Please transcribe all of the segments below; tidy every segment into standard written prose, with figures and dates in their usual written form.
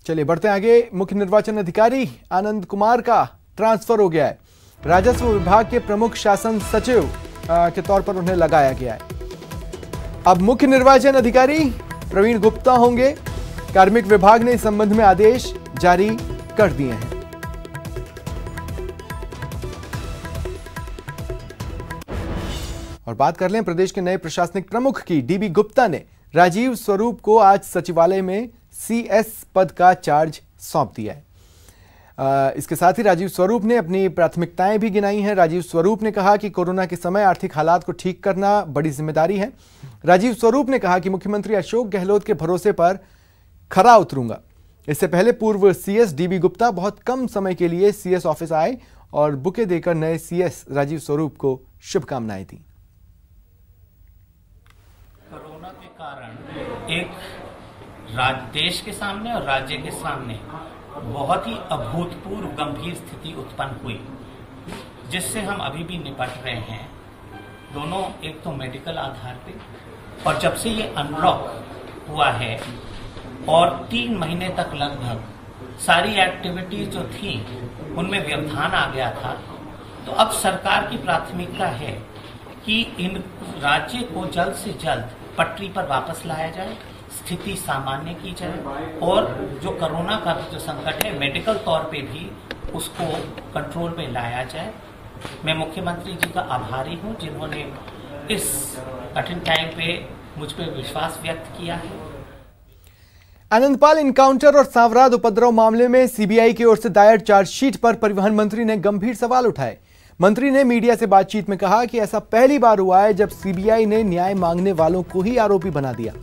चलिए बढ़ते आगे। मुख्य निर्वाचन अधिकारी आनंद कुमार का ट्रांसफर हो गया है। राजस्व विभाग के प्रमुख शासन सचिव के तौर पर उन्हें लगाया गया है। अब मुख्य निर्वाचन अधिकारी प्रवीण गुप्ता होंगे। कार्मिक विभाग ने इस संबंध में आदेश जारी कर दिए हैं। और बात कर लें प्रदेश के नए प्रशासनिक प्रमुख की। डीबी गुप्ता ने राजीव स्वरूप को आज सचिवालय में सीएस पद का चार्ज सौंप दिया है। इसके साथ ही राजीव स्वरूप ने अपनी प्राथमिकताएं भी गिनाई हैं। राजीव स्वरूप ने कहा कि कोरोना के समय आर्थिक हालात को ठीक करना बड़ी जिम्मेदारी है। राजीव स्वरूप ने कहा कि मुख्यमंत्री अशोक गहलोत के भरोसे पर खरा उतरूंगा। इससे पहले पूर्व सीएस डीबी गुप्ता बहुत कम समय के लिए सीएस ऑफिस आए और बुके देकर नए सीएस राजीव स्वरूप को शुभकामनाएं दी। कोरोना के कारण एक देश के सामने और राज्य के सामने बहुत ही अभूतपूर्व गंभीर स्थिति उत्पन्न हुई, जिससे हम अभी भी निपट रहे हैं। दोनों एक तो मेडिकल आधार पे, और जब से ये अनलॉक हुआ है और 3 महीने तक लगभग सारी एक्टिविटीज जो थी उनमें व्यवधान आ गया था, तो अब सरकार की प्राथमिकता है कि इन राज्य को जल्द से जल्द पटरी पर वापस लाया जाए, स्थिति सामान्य की जाए और जो कोरोना का जो संकट है मेडिकल तौर पे भी उसको कंट्रोल में लाया जाए। मैं मुख्यमंत्री जी का आभारी हूं जिन्होंने इस कठिन टाइम पे मुझ पे विश्वास व्यक्त किया है। आनंदपाल इनकाउंटर और सांवराद उपद्रव मामले में सीबीआई की ओर से दायर चार्जशीट पर परिवहन मंत्री ने गंभीर सवाल उठाए। मंत्री ने मीडिया से बातचीत में कहा कि ऐसा पहली बार हुआ है जब सीबीआई ने न्याय मांगने वालों को ही आरोपी बना दिया।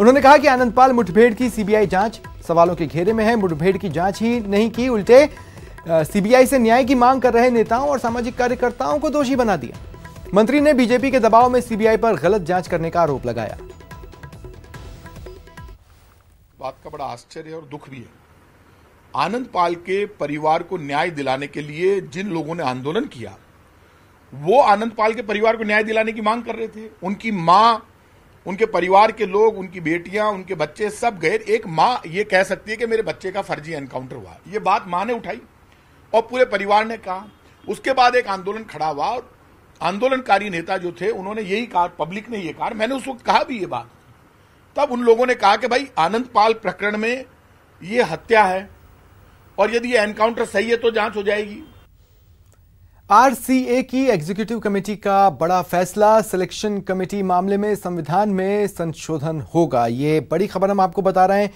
उन्होंने कहा कि आनंदपाल मुठभेड़ की सीबीआई जांच सवालों के घेरे में है। मुठभेड़ की जांच ही नहीं की, उल्टे सीबीआई से न्याय की मांग कर रहे नेताओं और सामाजिक कार्यकर्ताओं को दोषी बना दिया। मंत्री ने बीजेपी के दबाव में सीबीआई पर गलत जांच करने का आरोप लगाया। बात का बड़ा आश्चर्य और दुख भी है। आनंदपाल के परिवार को न्याय दिलाने के लिए जिन लोगों ने आंदोलन किया, वो आनंदपाल के परिवार को न्याय दिलाने की मांग कर रहे थे। उनकी मां, उनके परिवार के लोग, उनकी बेटियां, उनके बच्चे सब गए। एक मां ये कह सकती है कि मेरे बच्चे का फर्जी एनकाउंटर हुआ। ये बात मां ने उठाई और पूरे परिवार ने कहा। उसके बाद एक आंदोलन खड़ा हुआ और आंदोलनकारी नेता जो थे उन्होंने यही कहा, पब्लिक ने ये कहा, मैंने उस वक्त कहा भी ये बात। तब उन लोगों ने कहा कि भाई आनंदपाल प्रकरण में ये हत्या है और यदि ये एनकाउंटर सही है तो जांच हो जाएगी। आरसीए की एग्जीक्यूटिव कमेटी का बड़ा फैसला। सिलेक्शन कमेटी मामले में संविधान में संशोधन होगा। ये बड़ी खबर हम आपको बता रहे हैं।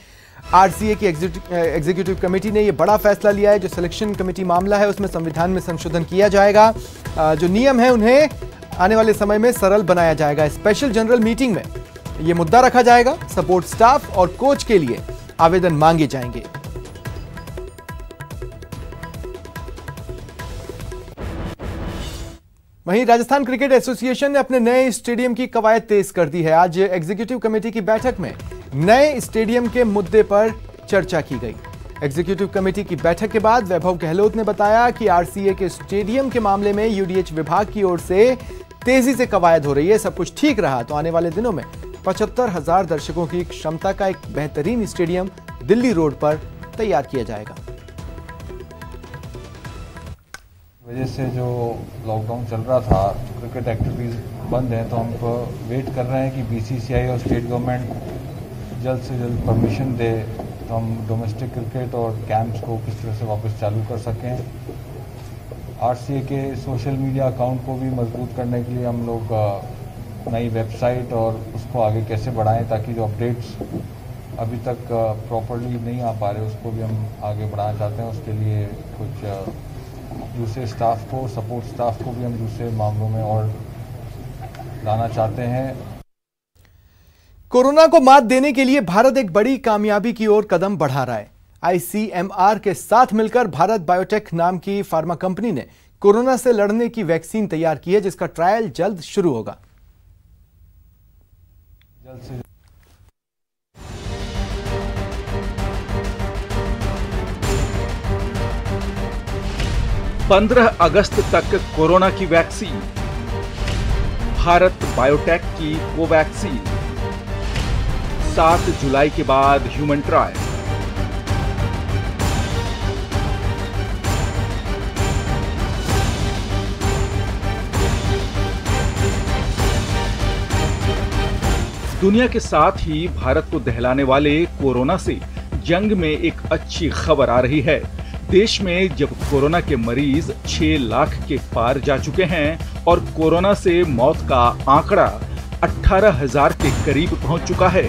आरसीए की एग्जीक्यूटिव कमेटी ने यह बड़ा फैसला लिया है। जो सिलेक्शन कमेटी मामला है उसमें संविधान में संशोधन किया जाएगा। जो नियम है उन्हें आने वाले समय में सरल बनाया जाएगा। स्पेशल जनरल मीटिंग में यह मुद्दा रखा जाएगा। सपोर्ट स्टाफ और कोच के लिए आवेदन मांगे जाएंगे। वहीं राजस्थान क्रिकेट एसोसिएशन ने अपने नए स्टेडियम की कवायद तेज कर दी है। आज एग्जीक्यूटिव कमेटी की बैठक में नए स्टेडियम के मुद्दे पर चर्चा की गई। एग्जीक्यूटिव कमेटी की बैठक के बाद वैभव गहलोत ने बताया कि आरसीए के स्टेडियम के मामले में यूडीएच विभाग की ओर से तेजी से कवायद हो रही है। सब कुछ ठीक रहा तो आने वाले दिनों में 75,000 दर्शकों की क्षमता का एक बेहतरीन स्टेडियम दिल्ली रोड पर तैयार किया जाएगा। वजह से जो लॉकडाउन चल रहा था, क्रिकेट एक्टिविटीज़ बंद हैं, तो हम वेट कर रहे हैं कि बीसीसीआई और स्टेट गवर्नमेंट जल्द से जल्द परमिशन दे तो हम डोमेस्टिक क्रिकेट और कैंप्स को किस तरह से वापस चालू कर सकें। आरसीए के सोशल मीडिया अकाउंट को भी मजबूत करने के लिए हम लोग नई वेबसाइट और उसको आगे कैसे बढ़ाएं ताकि जो अपडेट्स अभी तक प्रॉपरली नहीं आ पा रहे उसको भी हम आगे बढ़ाना चाहते हैं। उसके लिए कुछ दूसरे स्टाफ को, सपोर्ट स्टाफ को भी हम दूसरे मामलों में और लाना चाहते हैं। कोरोना को मात देने के लिए भारत एक बड़ी कामयाबी की ओर कदम बढ़ा रहा है। आईसीएमआर के साथ मिलकर भारत बायोटेक नाम की फार्मा कंपनी ने कोरोना से लड़ने की वैक्सीन तैयार की है, जिसका ट्रायल जल्द शुरू होगा। 15 अगस्त तक कोरोना की वैक्सीन, भारत बायोटेक की कोवैक्सीन, 7 जुलाई के बाद ह्यूमन ट्रायल। दुनिया के साथ ही भारत को दहलाने वाले कोरोना से जंग में एक अच्छी खबर आ रही है। देश में जब कोरोना के मरीज 6 लाख के पार जा चुके हैं और कोरोना से मौत का आंकड़ा 18,000 के करीब पहुंच चुका है,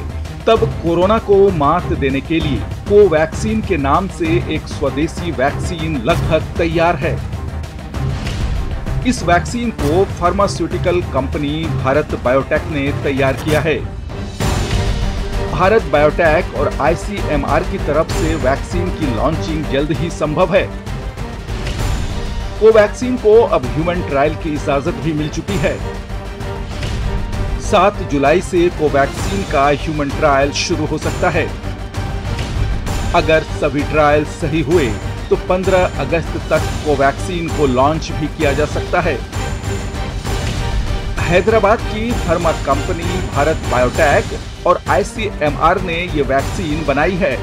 तब कोरोना को मात देने के लिए कोवैक्सीन के नाम से एक स्वदेशी वैक्सीन लगभग तैयार है। इस वैक्सीन को फार्मास्यूटिकल कंपनी भारत बायोटेक ने तैयार किया है। भारत बायोटेक और आईसीएमआर की तरफ से वैक्सीन की लॉन्चिंग जल्द ही संभव है। कोवैक्सीन को अब ह्यूमन ट्रायल की इजाजत भी मिल चुकी है। 7 जुलाई से कोवैक्सीन का ह्यूमन ट्रायल शुरू हो सकता है। अगर सभी ट्रायल सही हुए तो 15 अगस्त तक कोवैक्सीन को लॉन्च भी किया जा सकता है। हैदराबाद की फार्मा कंपनी भारत बायोटेक और आईसीएमआर ने ये वैक्सीन बनाई है।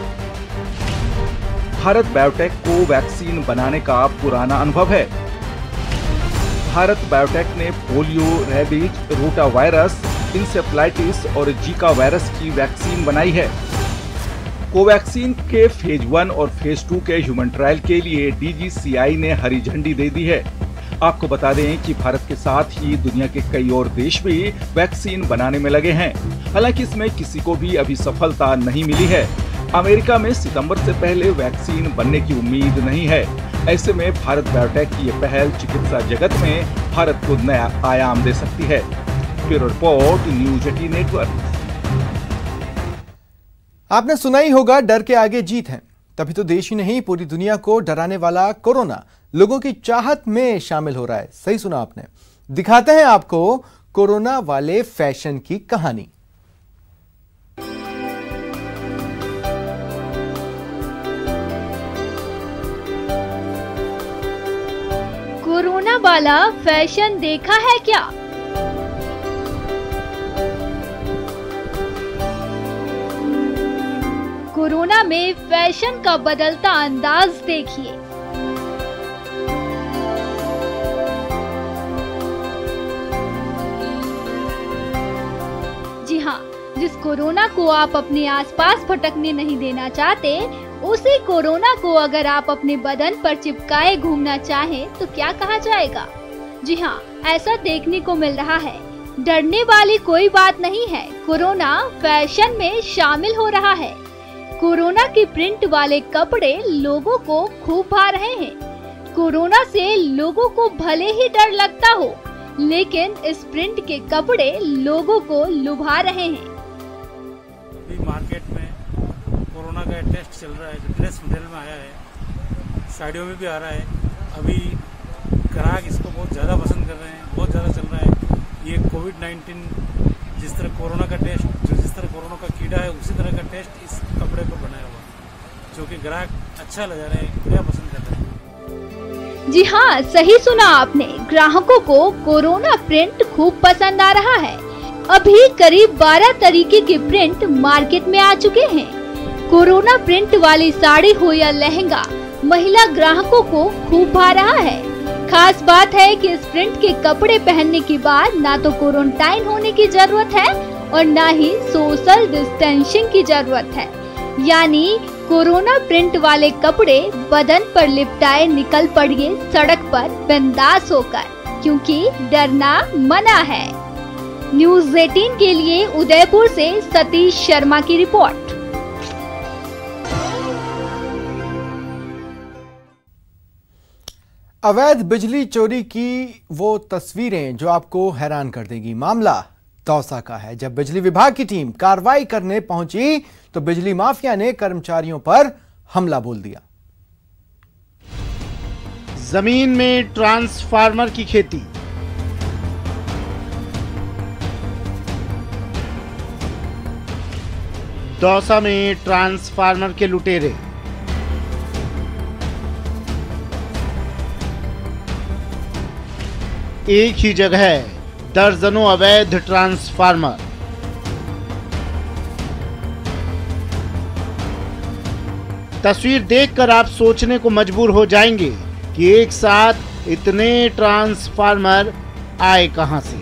भारत बायोटेक को वैक्सीन बनाने का पुराना अनुभव है। भारत बायोटेक ने polio, rabies, rota virus, encephalitis और जीका वायरस की वैक्सीन बनाई है। कोवैक्सीन के फेज 1 और फेज 2 के ह्यूमन ट्रायल के लिए डीजीसीआई ने हरी झंडी दे दी है। आपको बता दें कि भारत के साथ ही दुनिया के कई और देश भी वैक्सीन बनाने में लगे हैं। हालांकि इसमें किसी को भी अभी सफलता नहीं मिली है। अमेरिका में सितंबर से पहले वैक्सीन बनने की उम्मीद नहीं है। ऐसे में भारत बायोटेक की ये पहल चिकित्सा जगत में भारत को नया आयाम दे सकती है। Bureau report, news 18 network. आपने सुना ही होगा, डर के आगे जीत है। तभी तो देश ही नहीं पूरी दुनिया को डराने वाला कोरोना लोगों की चाहत में शामिल हो रहा है। सही सुना आपने। दिखाते हैं आपको कोरोना वाले फैशन की कहानी। कोरोना वाला फैशन देखा है क्या? कोरोना में फैशन का बदलता अंदाज देखिए। जी हाँ, जिस कोरोना को आप अपने आसपास भटकने नहीं देना चाहते, उसी कोरोना को अगर आप अपने बदन पर चिपकाए घूमना चाहें तो क्या कहा जाएगा? जी हाँ, ऐसा देखने को मिल रहा है। डरने वाली कोई बात नहीं है। कोरोना फैशन में शामिल हो रहा है। कोरोना की प्रिंट वाले कपड़े लोगों को खूब भा रहे हैं। कोरोना से लोगों को भले ही डर लगता हो, लेकिन इस प्रिंट के कपड़े लोगों को लुभा रहे हैं। अभी मार्केट में कोरोना का टेस्ट चल रहा है, जो ड्रेस मटेरियल में आया है, साड़ियों में भी आ रहा है। अभी ग्राहक इसको बहुत ज़्यादा पसंद कर रहे हैं, बहुत ज़्यादा चल रहा है। ये कोविड-19 जिस तरह कोरोना का टेस्ट, जिस तरह कोरोना का कीड़ा है, उसी तरह का टेस्ट इस कपड़े पर बनाया हुआ, जो कि ग्राहक अच्छा लगा रहे हैं, बढ़िया पसंद कर रहे हैं। जी हाँ, सही सुना आपने। ग्राहकों को कोरोना प्रिंट खूब पसंद आ रहा है। अभी करीब 12 तरीके के प्रिंट मार्केट में आ चुके हैं। कोरोना प्रिंट वाली साड़ी हो या लहंगा, महिला ग्राहकों को खूब भा रहा है। खास बात है कि इस प्रिंट के कपड़े पहनने के बाद ना तो क्वारंटाइन होने की जरूरत है और ना ही सोशल डिस्टेंसिंग की जरूरत है। यानी कोरोना प्रिंट वाले कपड़े बदन पर लिपटाए निकल पड़िए सड़क पर बिंदास होकर, क्योंकि डरना मना है। न्यूज 18 के लिए उदयपुर से सतीश शर्मा की रिपोर्ट। अवैध बिजली चोरी की वो तस्वीरें जो आपको हैरान कर देगी। मामला दौसा का है। जब बिजली विभाग की टीम कार्रवाई करने पहुंची तो बिजली माफिया ने कर्मचारियों पर हमला बोल दिया। जमीन में ट्रांसफार्मर की खेती, दौसा में ट्रांसफार्मर के लुटेरे, एक ही जगह दर्जनों अवैध ट्रांसफार्मर। तस्वीर देखकर आप सोचने को मजबूर हो जाएंगे कि एक साथ इतने ट्रांसफार्मर आए कहां से।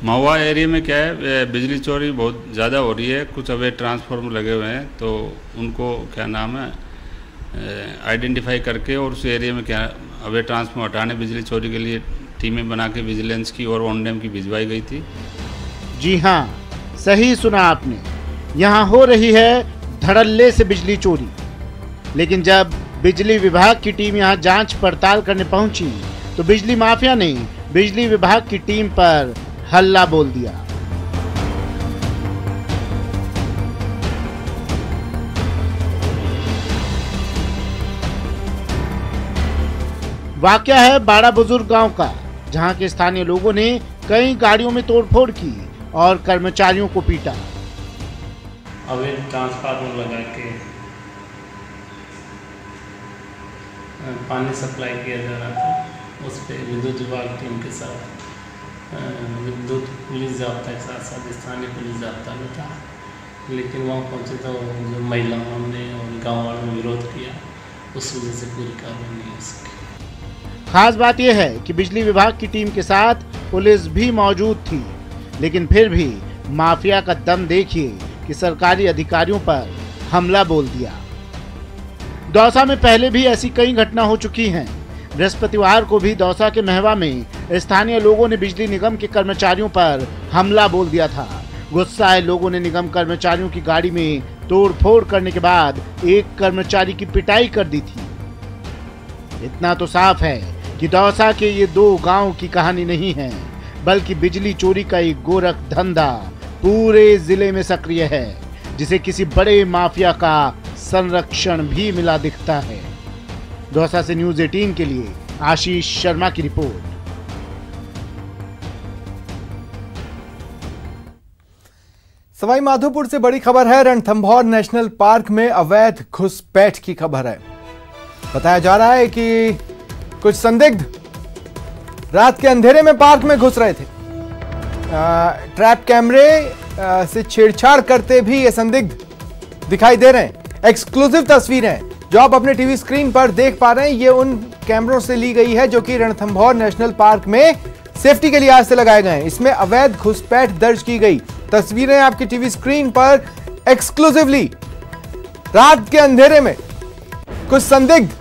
महुआ एरिया में क्या है, बिजली चोरी बहुत ज़्यादा हो रही है। कुछ अवैध ट्रांसफार्मर लगे हुए हैं, तो उनको क्या नाम है आइडेंटिफाई करके और उस एरिया में क्या अवैध ट्रांसफार्मर हटाने बिजली चोरी के लिए टीमें बना के विजिलेंस की और ऑन डैम की भिजवाई गई थी। जी हाँ, सही सुना आपने। यहाँ हो रही है धड़ल्ले से बिजली चोरी। लेकिन जब बिजली विभाग की टीम यहाँ जांच पड़ताल करने पहुंची तो बिजली माफिया ने बिजली विभाग की टीम पर हल्ला बोल दिया। वाकया है बाड़ा बुजुर्ग गांव का, जहां के स्थानीय लोगों ने कई गाड़ियों में तोड़फोड़ की और कर्मचारियों को पीटा। अवैध ट्रांसफार्मर लगा के पानी सप्लाई किया जा रहा था। उस पर विद्युत विभाग टीम के साथ विद्युत पुलिस जाब्ता के साथ साथ स्थानीय पुलिस जाब्ता में था। लेकिन वहाँ पहुँचे तो जो महिलाओं ने और गाँव वालों ने विरोध किया, उस वजह से पूरी कार्रवाई नहीं हो सकी। खास बात यह है कि बिजली विभाग की टीम के साथ पुलिस भी मौजूद थी, लेकिन फिर भी माफिया का दम देखिए कि सरकारी अधिकारियों पर हमला बोल दिया। दौसा में पहले भी ऐसी कई घटना हो चुकी हैं। बृहस्पतिवार को भी दौसा के महवा में स्थानीय लोगों ने बिजली निगम के कर्मचारियों पर हमला बोल दिया था। गुस्साए लोगों ने निगम कर्मचारियों की गाड़ी में तोड़फोड़ करने के बाद एक कर्मचारी की पिटाई कर दी थी। इतना तो साफ है कि दौसा के ये दो गांव की कहानी नहीं है, बल्कि बिजली चोरी का एक गोरख धंधा पूरे जिले में सक्रिय है, जिसे किसी बड़े माफिया का संरक्षण भी मिला दिखता है। दौसा से न्यूज़ 18 के लिए आशीष शर्मा की रिपोर्ट। सवाई माधोपुर से बड़ी खबर है। रणथंभौर नेशनल पार्क में अवैध घुसपैठ की खबर है। बताया जा रहा है कि कुछ संदिग्ध रात के अंधेरे में पार्क में घुस रहे थे। ट्रैप कैमरे से छेड़छाड़ करते भी ये संदिग्ध दिखाई दे रहे हैं। एक्सक्लूसिव तस्वीरें जो आप अपने टीवी स्क्रीन पर देख पा रहे हैं, ये उन कैमरों से ली गई है जो कि रणथंभौर नेशनल पार्क में सेफ्टी के लिहाज से लगाए गए हैं। इसमें अवैध घुसपैठ दर्ज की गई तस्वीरें आपकी टीवी स्क्रीन पर एक्सक्लूसिवली। रात के अंधेरे में कुछ संदिग्ध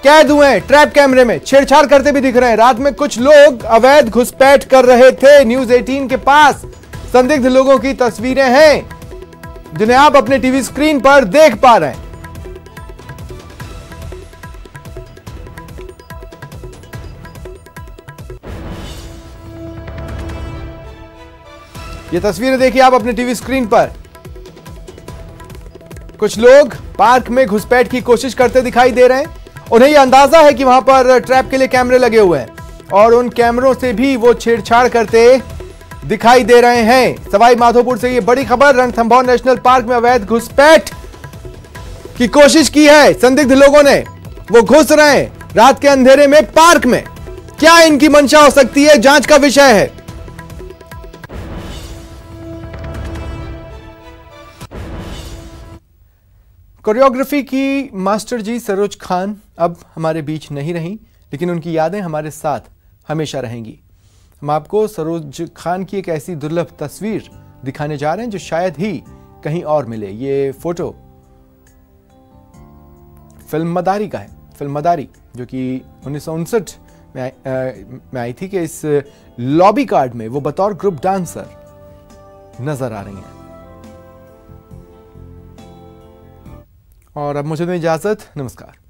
कैद हुए हैं ट्रैप कैमरे में, छेड़छाड़ करते भी दिख रहे हैं। रात में कुछ लोग अवैध घुसपैठ कर रहे थे। न्यूज़ 18 के पास संदिग्ध लोगों की तस्वीरें हैं जिन्हें आप अपने टीवी स्क्रीन पर देख पा रहे हैं। ये तस्वीरें देखिए आप अपने टीवी स्क्रीन पर। कुछ लोग पार्क में घुसपैठ की कोशिश करते दिखाई दे रहे हैं। उन्हें यह अंदाजा है कि वहां पर ट्रैप के लिए कैमरे लगे हुए हैं और उन कैमरों से भी वो छेड़छाड़ करते दिखाई दे रहे हैं। सवाई माधोपुर से ये बड़ी खबर। रणथंभौर नेशनल पार्क में अवैध घुसपैठ की कोशिश की है संदिग्ध लोगों ने। वो घुस रहे हैं रात के अंधेरे में पार्क में। क्या इनकी मंशा हो सकती है, जांच का विषय है। कोरियोग्राफी की मास्टर जी सरोज खान अब हमारे बीच नहीं रहीं, लेकिन उनकी यादें हमारे साथ हमेशा रहेंगी। हम आपको सरोज खान की एक ऐसी दुर्लभ तस्वीर दिखाने जा रहे हैं जो शायद ही कहीं और मिले। ये फोटो फिल्म मदारी का है। फिल्म मदारी जो कि 1959 में आई थी कि इस लॉबी कार्ड में वो बतौर ग्रुप डांसर नजर आ रही हैं। और अब मुझे दें इजाजत। नमस्कार।